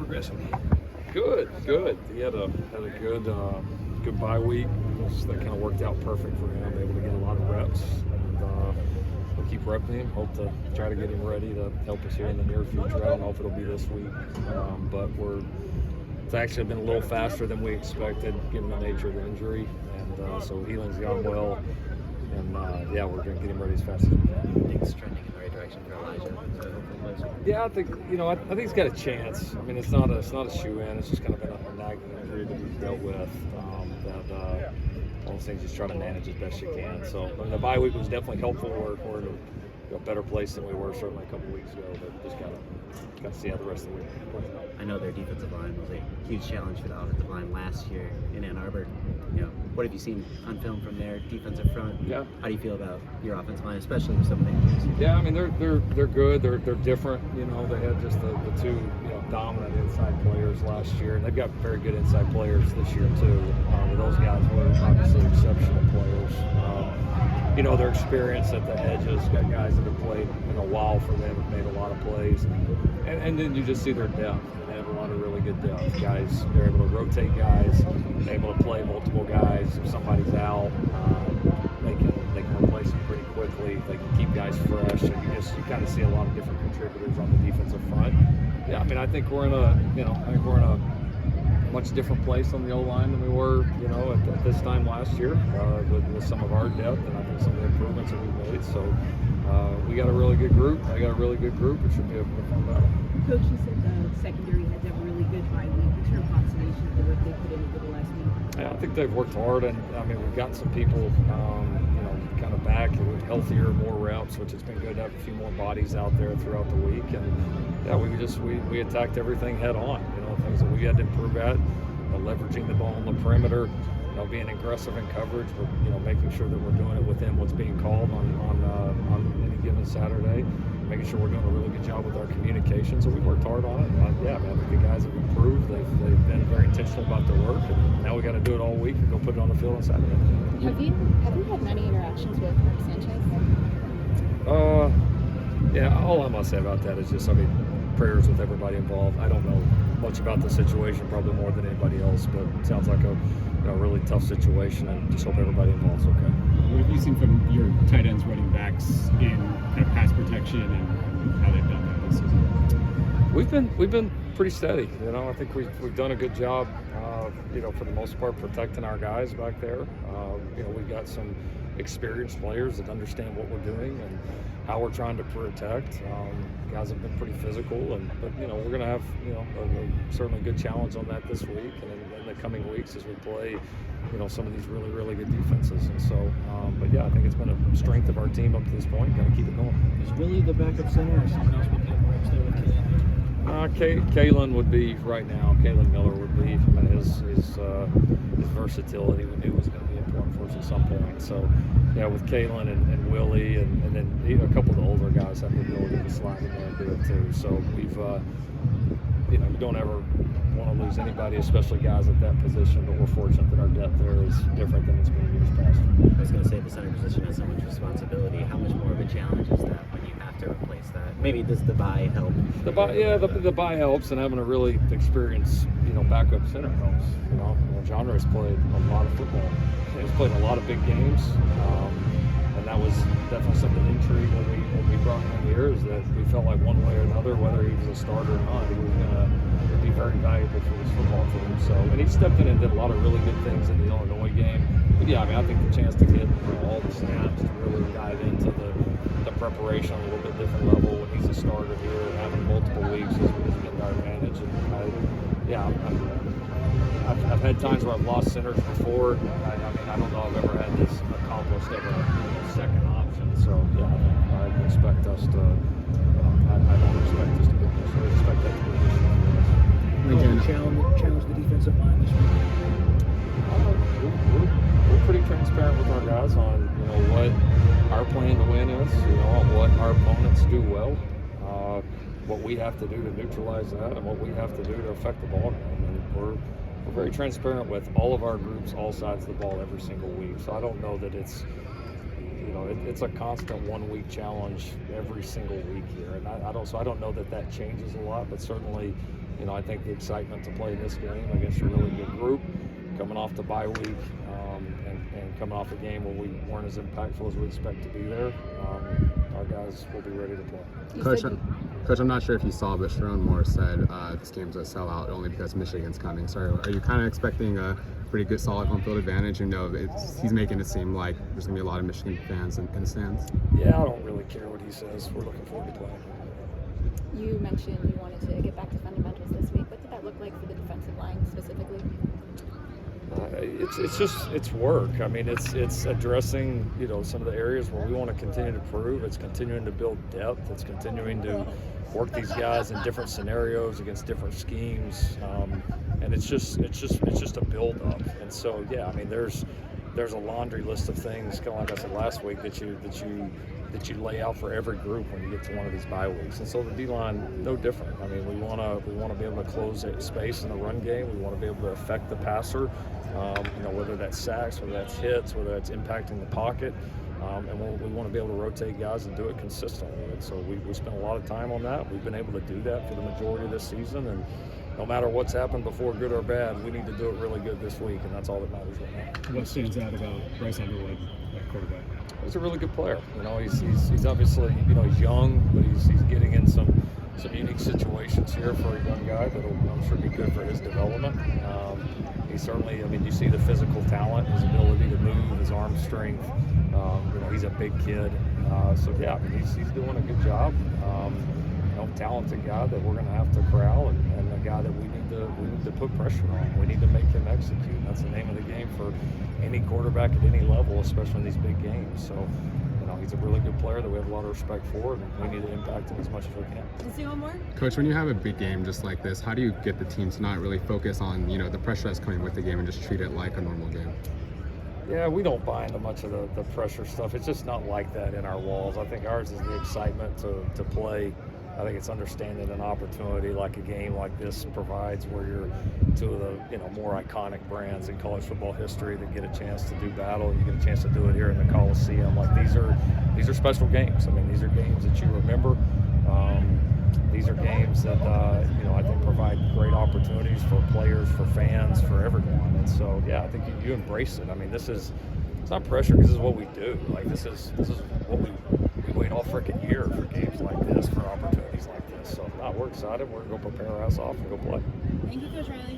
progressing? Good. He had a good bye week. That kind of worked out perfect for him. Able to get a lot of reps, and we'll keep repping him. Hope to try to get him ready to help us here in the near future. I don't know if it'll be this week, but it's actually been a little faster than we expected, given the nature of the injury, and so healing's gone well. And we're going to get him ready as fast as we can. Things trending in the right direction for Elijah. Yeah, I think I think he's got a chance. I mean, it's not a shoe-in. It's just kind of been a nagging injury that he's dealt with. All those things, just try to manage as best you can. So the bye week was definitely helpful. We're in a better place than we were certainly a couple weeks ago. But just got to see how the rest of the week plays out. I know their defensive line was a huge challenge for the offensive line last year in Ann Arbor. What have you seen on film from their defensive front? Yeah. How do you feel about your offensive line, especially with some of the injuries? Yeah, I mean they're good. They're different. They had just the two dominant inside players last year, and they've got very good inside players this year too. Those guys were obviously exceptional players. Their experience at the edges, got guys that have played a while for them, have made a lot of plays, and then you just see their depth. They have a lot of really good depth. Guys, they're able to rotate guys, they're able to play multiple guys. If somebody's out, they can replace them pretty quickly. They can keep guys fresh. And you kind of see a lot of different contributors on the defensive front. Yeah, I mean, I think we're in a much different place on the O-line than we were, at this time last year with some of our depth, and I think some of the improvements that we've made. So we got a really good group. I got a really good group. It should be a fun battle. Coach, you said the secondary had to have a really good bye week. What's your observation of the work they put in over the last week? Yeah, I think they've worked hard, and I mean we've got some people, kind of back with healthier, more reps, which has been good to have a few more bodies out there throughout the week. And yeah, we attacked everything head on. Things that we had to improve at, leveraging the ball on the perimeter, being aggressive in coverage, but making sure that we're doing it within what's being called on any given Saturday. Making sure we're doing a really good job with our communication. So we worked hard on it. I think the guys have improved. They've been very intentional about their work, and now we got to do it all week and go put it on the field on Saturday. Have you had many interactions with Mark Sanchez? All I'm gonna say about that is just, prayers with everybody involved. I don't know much about the situation, probably more than anybody else, but it sounds like a really tough situation, and just hope everybody involved is okay. What have you seen from your tight ends, running backs in kind of pass protection and how they've done that this season? We've been pretty steady. I think we've done a good job. For the most part, protecting our guys back there. We've got some experienced players that understand what we're doing and how we're trying to protect. Guys have been pretty physical, but we're going to have certainly a good challenge on that this week and in the coming weeks as we play some of these really, really good defenses. And so, I think it's been a strength of our team up to this point. Got to keep it going. Is Willie the backup center, or someone else would get reps there with Kalen would be right now. Kalen Miller would be. His versatility we knew was going to be important for us at some point. So, with Kalen and Willie, and then even a couple of the older guys have the ability to slide in there and do it too. So we've, we don't ever want to lose anybody, especially guys at that position. But we're fortunate that our depth there is different than it's been in years past. I was going to say the center position has so much responsibility. How much more of a challenge is that when you have to replace that? Maybe does the bye help? The bye helps, and having a really experienced, backup center helps. John Ray's played a lot of football. He's played a lot of big games, and that was definitely something intrigued when we brought him in here. Is that we felt like one way or another, whether he was a starter or not, he was going to be very valuable for this football team. So, and he stepped in and did a lot of really good things in the Illinois game. But I think the chance to get all the snaps to really dive into the preparation on a little bit different level when he's a starter here and having multiple weeks is getting our advantage. And I've had times where I've lost centers before. I don't know I've ever had this accomplished of a second option. So I expect us to. I don't expect us to be this. I expect that to be this. Challenge the defensive line this week. We're pretty transparent with our guys on what our plan to win is. What our opponents do well. What we have to do to neutralize that, and what we have to do to affect the ball game. And we're very transparent with all of our groups, all sides of the ball, every single week. So I don't know that it's a constant 1 week challenge every single week here, and I don't know that changes a lot. But certainly, I think the excitement to play this game against a really good group, coming off the bye week, and coming off a game where we weren't as impactful as we expect to be there, our guys will be ready to play. Coach, I'm not sure if you saw, but Sharon Moore said this game's a sellout only because Michigan's coming. So are you kind of expecting a pretty good, solid home field advantage? He's making it seem like there's going to be a lot of Michigan fans in the stands. Yeah, I don't really care what he says. We're looking forward to playing. You mentioned you wanted to get back to fundamentals this week. What did that look like for the defensive line specifically? It's work. I mean, it's addressing some of the areas where we want to continue to prove. It's continuing to build depth. It's continuing to work these guys in different scenarios against different schemes, and it's just a build up. And so yeah, I mean, there's a laundry list of things, kind of like I said last week, that you lay out for every group when you get to one of these bye weeks. And so the D-line, no different. I mean, we want to be able to close that space in the run game. We want to be able to affect the passer, whether that's sacks, whether that's hits, whether that's impacting the pocket. And we want to be able to rotate guys and do it consistently. And so we spent a lot of time on that. We've been able to do that for the majority of this season. And no matter what's happened before, good or bad, we need to do it really good this week, and that's all that matters right now. What stands out about Bryce Underwood at quarterback? He's a really good player. He's obviously, he's young, but he's getting in some unique situations here for a young guy that'll, I'm sure, be good for his development. He certainly, you see the physical talent, his ability to move, his arm strength. He's a big kid. So yeah, he's doing a good job. Talented guy that we're going to have to corral, and a guy that we need to put pressure on. We need to make him execute. That's the name of the game for any quarterback at any level, especially in these big games. So, he's a really good player that we have a lot of respect for, and we need to impact him as much as we can. Let's see one more. Coach, when you have a big game just like this, how do you get the team to not really focus on the pressure that's coming with the game and just treat it like a normal game? Yeah, we don't buy into much of the pressure stuff. It's just not like that in our walls. I think ours is the excitement to play. I think it's understanding an opportunity like a game like this provides, where you're two of the more iconic brands in college football history that get a chance to do battle. You get a chance to do it here in the Coliseum. Like these are special games. These are games that you remember. These are games that I think provide great opportunities for players, for fans, for everyone. And so yeah, I think you embrace it. It's not pressure, because this is what we do. Like this is what we wait all freaking year for games like this, for opportunities like this. So we're excited. We're going to go prepare our ass off and go play. Thank you, Coach Riley.